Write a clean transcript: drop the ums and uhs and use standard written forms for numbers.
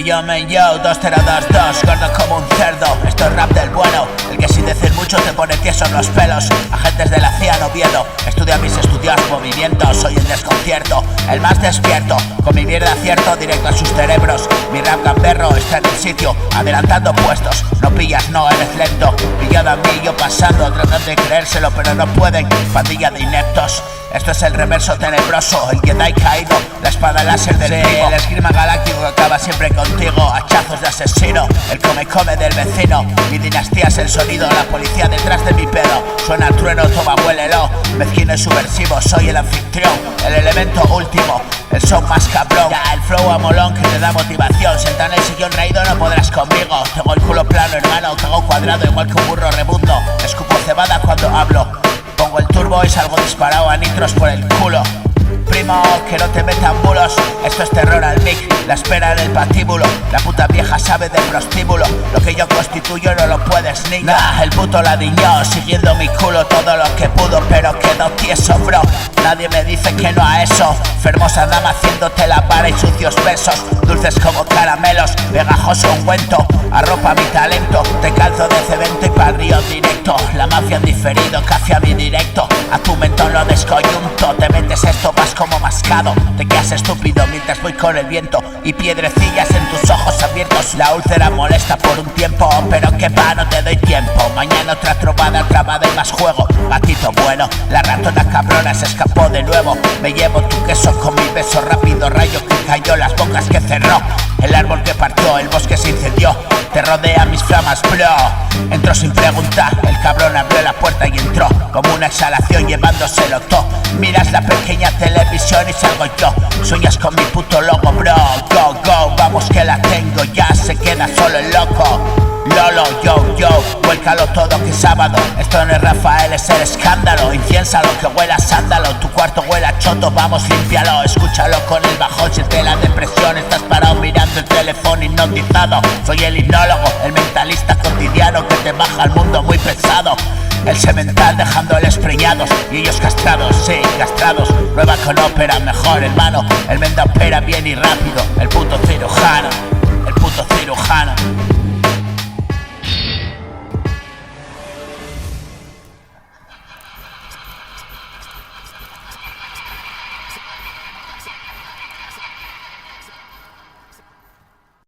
Si yo me 2022, gordo como un cerdo. Esto es rap del bueno, el que sin decir mucho te pone tieso en los pelos. Agentes de la CIA no Oviedo, estudia mis estudios movimientos. Soy el desconcierto, el más despierto. Con mi mierda acierto directo a sus cerebros. Mi rap gamberro está en el sitio, adelantando puestos. No pillas, no eres lento. Pillado a mí, yo pasando, tratan de creérselo pero no pueden. Pandilla de ineptos. Esto es el reverso tenebroso, el Jedi caído, la espada láser del vivo. El esgrima galáctico que acaba siempre contigo, hachazos de asesino, el come del vecino. Mi dinastía es el sonido, la policía detrás de mi pedo. Suena el trueno, toma, huélelo. Mezquino y subversivo, soy el anfitrión, el elemento último, el show más cabrón. Ya, el flow a molón que te da motivación. Sentado en el sillón reído no podrás conmigo. Tengo el culo plano, hermano, cago cuadrado igual que un burro rebundo. Escupo cebada cuando hablo. Pongo el turbo y salgo disparado a nitros por el culo. Primo, que no te metan bulos. Esto es terror al mic, la espera en el patíbulo. La puta vieja sabe de prostíbulo. Lo que yo constituyo no lo puedes ni nah, el puto ladiño, siguiendo mi culo todo lo que pudo, pero quedó tieso, bro. Nadie me dice que no a eso. Fermosa dama haciéndote la vara y sucios besos. Dulces como caramelos, pegajoso ungüento. Arropa mi talento, te calzo de cemento y pa'l río directo. La mafia han diferido, casi a mi directo. A tu mentón lo descoyunto. Te metes esto, vas como mascado. Te quedas estúpido mientras voy con el viento. Y piedrecillas en tus ojos abiertos. La úlcera molesta por un tiempo, pero que va, no te doy tiempo. Mañana otra trovada trabada y más juego. Gatito bueno, la ratona cabrona se escapó de nuevo. Me llevo tu queso con mi beso rápido. Rayo que cayó, las bocas que cerró. El árbol que partió, el bosque se incendió. Te rodea mis flamas, bro. Entró sin preguntar, el cabrón abrió la puerta y entró como una exhalación llevándoselo todo. Miras la pequeña televisión y salgo yo. Sueñas con mi puto logo, bro. Go, go, vamos que la tengo. Ya se queda solo el loco. Lolo, yo, vuélcalo todo que es sábado. Esto no es Rafael, es el escándalo. Inciénsalo que huela a sándalo. Tu cuarto huele a choto, vamos límpialo. Escúchalo con el bajón, siente la depresión. Estás parado mirando el teléfono hipnotizado. Soy el hipnólogo, el mentalista cotidiano que te baja al mundo muy pesado. El semental dejándoles preñados y ellos castrados, sí, castrados. Prueba con ópera, mejor hermano. El menda opera bien y rápido, el puto cirujano.